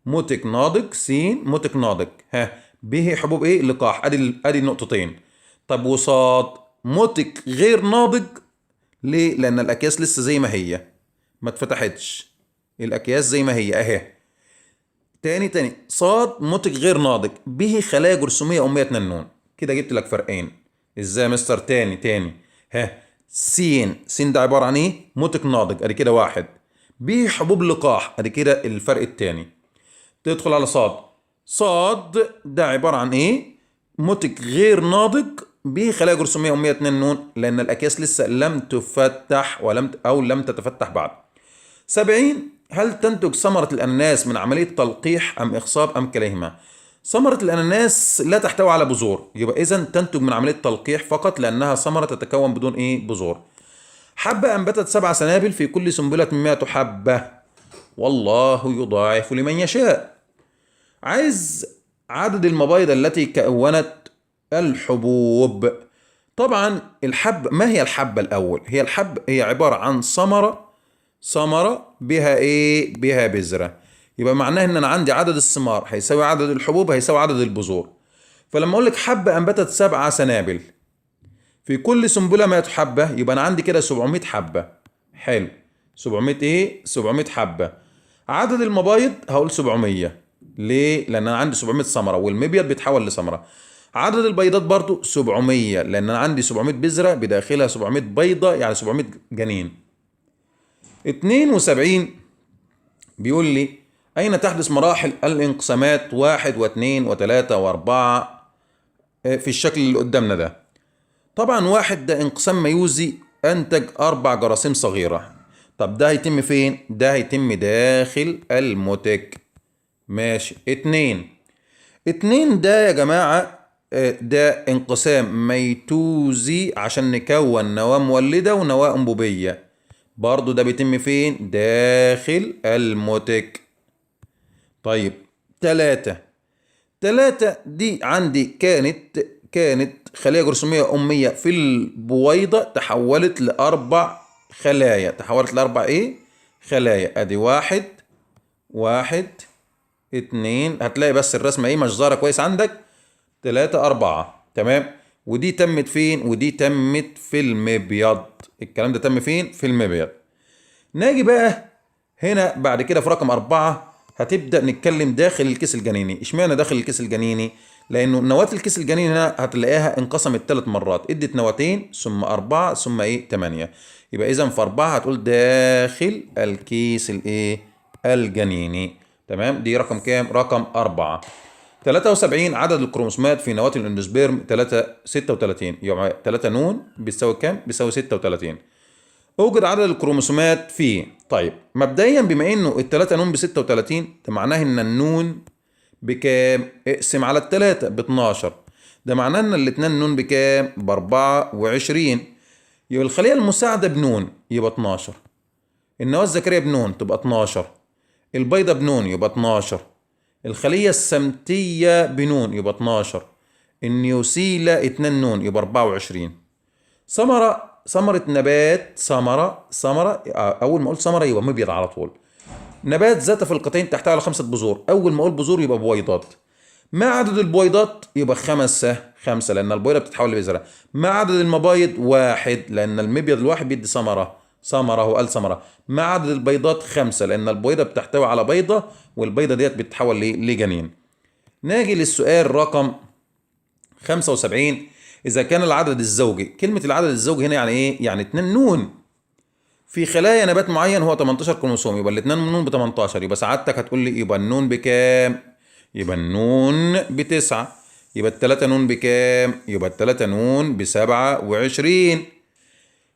موتك ناضج، س موتك ناضج، ها به حبوب ايه؟ لقاح. ادي النقطتين. طب وصاد موتك غير ناضج. ليه؟ لان الاكياس لسه زي ما هي، ما اتفتحتش. الاكياس زي ما هي اهي. تاني صاد موتك غير ناضج به خلايا جرثوميه اميه 2 نون. كده جبت لك فرقين. ازاي يا مستر؟ تاني ها. س ده عباره عن ايه؟ موتك ناضج، ادي كده واحد، به حبوب لقاح، ادي كده الفرق التاني. تدخل على صاد ده عباره عن ايه؟ موتك غير ناضج به خلايا جرثوميه اميه 2 نون، لان الاكياس لسه لم تفتح لم تتفتح بعد. 70. هل تنتج ثمرة الأناناس من عملية تلقيح أم إخصاب أم كليهما؟ ثمرة الأناناس لا تحتوي على بذور، يبقى إذا تنتج من عملية تلقيح فقط، لأنها ثمرة تتكون بدون إيه؟ بذور. حبة أنبتت 7 سنابل في كل سنبلة 100 حبة، والله يضاعف لمن يشاء. عايز عدد المبايض التي كونت الحبوب. طبعا ما هي الحبة الأول؟ هي عبارة عن ثمرة بها ايه؟ بها بذرة. يبقى معناه ان انا عندي عدد الثمار هيساوي عدد الحبوب هيساوي عدد البذور. فلما اقول لك حبة انبتت 7 سنابل في كل سنبلة 100 حبة، يبقى أنا عندي كده 700 حبة. حلو. 700 إيه؟ 700 حبة. عدد المبايض هقول 700. ليه؟ لأن أنا عندي 700 ثمرة والمبيض بيتحول لثمرة. عدد البيضات برضو 700، لأن أنا عندي 700 بذرة بداخلها 700 بيضة، يعني 700 جنين. 72 بيقول لي أين تحدث مراحل الانقسامات 1 و2 و3 و4 في الشكل اللي قدامنا ده. طبعا 1 ده انقسام ميوزي أنتج 4 جراثيم صغيرة. طب ده هيتم فين؟ ده هيتم داخل المتك. ماشي. 2 ده يا جماعة ده انقسام ميتوزي عشان نكون نواة مولدة ونواة أنبوبية. برضو ده بيتم فين؟ داخل المتك. طيب 3 دي عندي كانت خلية جرثومية أمية في البويضة، تحولت لأربع خلايا. تحولت لأربع إيه؟ خلايا. أدي 1 2. هتلاقي بس الرسمة إيه مش ظاهرة كويس عندك. 3 4. تمام. ودي تمت فين؟ ودي تمت في المبيض. الكلام ده تم فين؟ في المبيض. ناجي بقى هنا بعد كده في رقم 4 هتبدأ نتكلم داخل الكيس الجنيني. اشمعنى داخل الكيس الجنيني؟ لأنه نواة الكيس الجنيني هنا هتلاقيها انقسمت 3 مرات، ادت نواتين ثم 4 ثم ايه 8. يبقى إذا في 4 هتقول داخل الكيس الايه الجنيني. تمام. دي رقم كام؟ رقم 4. 73 عدد الكروموسومات في نواة الاندوسبيرم 36. يبقى 3 نون بتساوي كام؟ بتساوي 36. اوجد عدد الكروموسومات فيه. طيب مبدئيا بما انه التلاتة نون ب 36، ده معناه ان النون بكام؟ اقسم على التلاتة ب 12. ده معناه ان الاتنين نون بكام؟ ب 24. يبقى الخلية المساعدة بنون يبقى 12. النواة الذكرية بنون تبقى 12. البيضة بنون يبقى 12. الخلية السمتية بنون يبقى 12. النيوسيلا 2 نون يبقى 24. ثمرة نبات. ثمرة أول ما أقول ثمرة يبقى مبيض على طول. نبات ذات فلقتين تحتوي على 5 بذور. أول ما أقول بذور يبقى بويضات. ما عدد البويضات؟ يبقى 5 لأن البويضة بتتحول لبذرة. ما عدد المبايض؟ 1 لأن المبيض الواحد بيدي ثمرة هو قال ثمرة. ما عدد البيضات؟ 5 لأن البويضة بتحتوي على بيضة والبيضة ديت بتتحول لجنين. ناجي للسؤال رقم 75. إذا كان العدد الزوجي، كلمة العدد الزوجي هنا يعني إيه؟ يعني 2 نون. في خلايا نبات معين هو 18 كروموسوم، يبقى الاتنين نون ب 18. يبقى سعادتك هتقول لي يبقى النون بكام؟ يبقى النون ب9. يبقى التلاتة نون بكام؟ يبقى التلاتة نون ب27.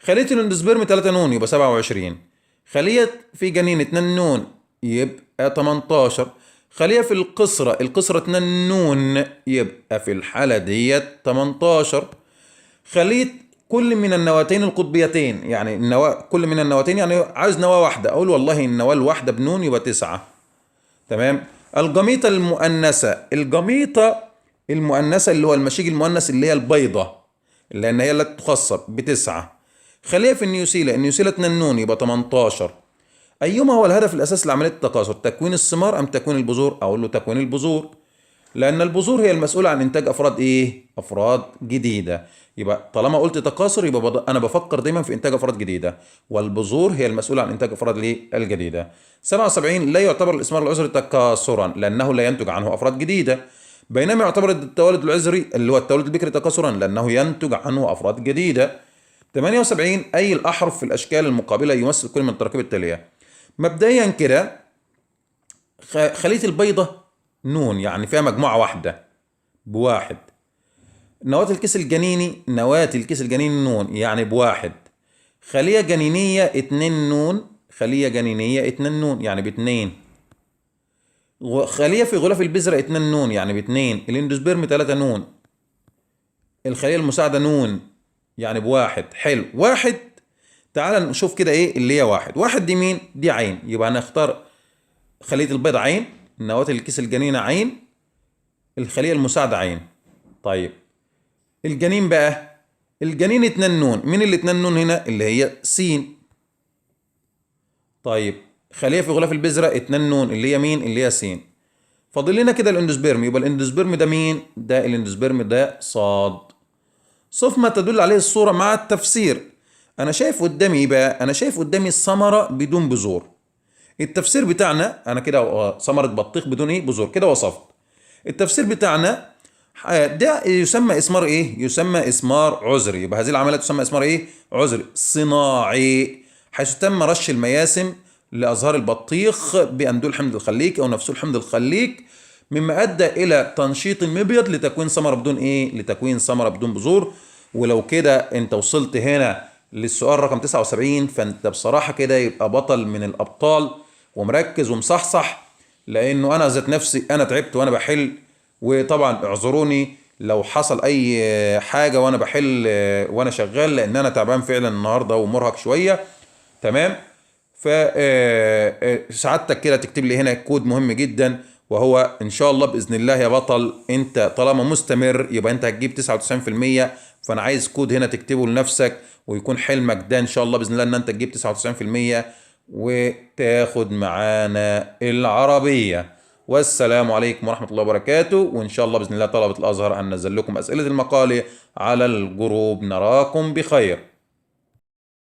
خلية الاندوسبيرم 3 نون يبقى 27. خلية في جنين 2 نون يبقى 18. خلية في القصرة 2 نون يبقى في الحالة ديت 18. خلية كل من النواتين القطبيتين، يعني كل من النواتين يعني عايز نواة واحدة، أقول والله النواة الواحدة بنون يبقى 9. تمام. الجميطة المؤنثة اللي هو المشيج المؤنث اللي هي البيضة، لأن هي التي تخصب ب9. خلية في النيوسيلا 2 نون يبقى 18. أيهما هو الهدف الأساسي لعملية التكاثر؟ تكوين الثمار أم تكوين البذور؟ أقول له تكوين البذور، لأن البذور هي المسؤولة عن إنتاج أفراد إيه؟ أفراد جديدة. يبقى طالما قلت تكاثر يبقى أنا بفكر دايما في إنتاج أفراد جديدة، والبذور هي المسؤولة عن إنتاج أفراد الجديدة. 77 لا يعتبر الإثمار العذري تكاثرا لأنه لا ينتج عنه أفراد جديدة، بينما يعتبر التوالد العذري اللي هو التوالد البكري تكاثرا لأنه ينتج عنه أفراد جديدة. 78 أي الأحرف في الأشكال المقابلة يمثل كل من التراكيب التالية. مبدئيا كده خلية البيضة نون يعني فيها مجموعة واحدة ب1. نواة الكيس الجنيني نون يعني ب1. خلية جنينية 2 نون. خلية جنينية 2 نون يعني ب2. خلية في غلاف البذرة 2 نون يعني ب2. الاندوسبيرم 3 نون. الخلية المساعدة نون يعني ب1. حلو. 1 تعال نشوف كده ايه اللي هي 1 دي مين؟ دي عين. يبقى هنختار خلية البيض عين، نواة الكيس الجنينة عين، الخلية المساعدة عين. طيب الجنين بقى، الجنين 2 نون. مين اللي 2 نون هنا؟ اللي هي س. طيب خلية في غلاف البذرة 2 نون اللي هي مين؟ اللي هي س. فاضل لنا كده الاندوسبيرم. يبقى الاندوسبيرم ده مين؟ ده الاندوسبيرم ده صاد. صف ما تدل عليه الصورة مع التفسير. أنا شايف قدامي إيه بقى؟ أنا شايف قدامي ثمرة بدون بذور. التفسير بتاعنا أنا كده ثمرة بطيخ بدون إيه؟ بذور، كده وصفت. التفسير بتاعنا ده يسمى إثمار إيه؟ يسمى إثمار عذري. يبقى هذه العملية تسمى إثمار إيه؟ عذري صناعي، حيث تم رش المياسم لأزهار البطيخ بأندول حمض الخليك أو نفسول حمض الخليك، مما أدى إلى تنشيط المبيض لتكوين ثمرة بدون إيه؟ لتكوين ثمرة بدون بذور. ولو كده أنت وصلت هنا للسؤال رقم 79، فأنت بصراحة كده يبقى بطل من الأبطال ومركز ومصحصح، لأنه أنا ذات نفسي أنا تعبت وأنا بحل. وطبعا اعذروني لو حصل أي حاجة وأنا بحل وأنا شغال، لأن أنا تعبان فعلا النهاردة ومرهق شوية. تمام. فسعادتك كده تكتب لي هنا كود مهم جدا، وهو ان شاء الله باذن الله يا بطل، انت طالما مستمر يبقى انت هتجيب 99%. فانا عايز كود هنا تكتبه لنفسك، ويكون حلمك ده ان شاء الله باذن الله ان انت تجيب 99% وتاخد معانا العربيه. والسلام عليكم ورحمه الله وبركاته. وان شاء الله باذن الله طلبه الازهر هننزل لكم اسئله المقاله على الجروب. نراكم بخير.